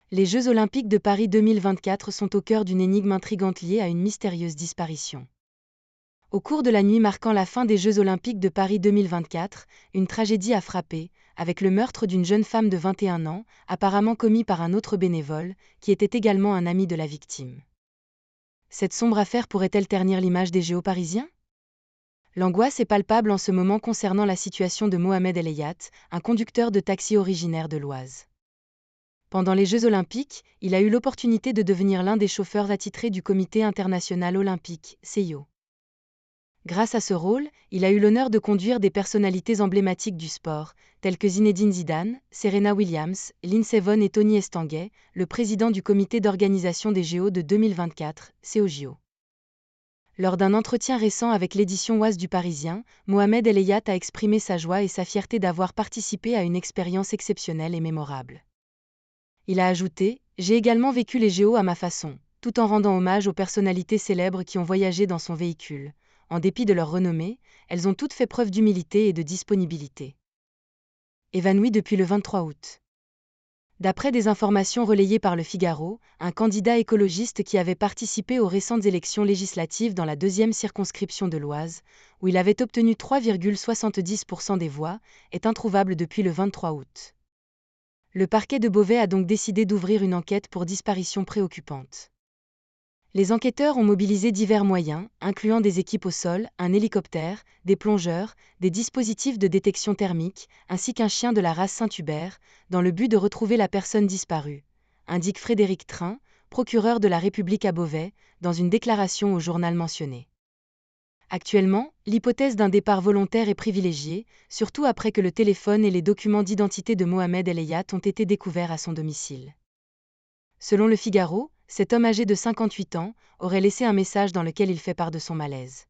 Les Jeux Olympiques de Paris 2024 sont au cœur d'une énigme intrigante liée à une mystérieuse disparition. Au cours de la nuit marquant la fin des Jeux Olympiques de Paris 2024, une tragédie a frappé, avec le meurtre d'une jeune femme de 21 ans, apparemment commis par un autre bénévole, qui était également un ami de la victime. Cette sombre affaire pourrait-elle ternir l'image des JO parisiens ? L'angoisse est palpable en ce moment concernant la situation de Mohamed El Ayat, un conducteur de taxi originaire de l'Oise. Pendant les Jeux Olympiques, il a eu l'opportunité de devenir l'un des chauffeurs attitrés du Comité international olympique, CIO. Grâce à ce rôle, il a eu l'honneur de conduire des personnalités emblématiques du sport, telles que Zinedine Zidane, Serena Williams, Lindsey Vonn et Tony Estanguet, le président du comité d'organisation des JO de 2024, COJO. Lors d'un entretien récent avec l'édition Oise du Parisien, Mohamed El Ayat a exprimé sa joie et sa fierté d'avoir participé à une expérience exceptionnelle et mémorable. Il a ajouté « J'ai également vécu les JO à ma façon, tout en rendant hommage aux personnalités célèbres qui ont voyagé dans son véhicule. En dépit de leur renommée, elles ont toutes fait preuve d'humilité et de disponibilité. » Évanoui depuis le 23 août. D'après des informations relayées par Le Figaro, un candidat écologiste qui avait participé aux récentes élections législatives dans la 2e circonscription de l'Oise, où il avait obtenu 3,70% des voix, est introuvable depuis le 23 août. Le parquet de Beauvais a donc décidé d'ouvrir une enquête pour disparition préoccupante. Les enquêteurs ont mobilisé divers moyens, incluant des équipes au sol, un hélicoptère, des plongeurs, des dispositifs de détection thermique, ainsi qu'un chien de la race Saint-Hubert, dans le but de retrouver la personne disparue, indique Frédéric Train, procureur de la République à Beauvais, dans une déclaration au journal mentionné. Actuellement, l'hypothèse d'un départ volontaire est privilégiée, surtout après que le téléphone et les documents d'identité de Mohamed El Ayat ont été découverts à son domicile. Selon Le Figaro, cet homme âgé de 58 ans aurait laissé un message dans lequel il fait part de son malaise.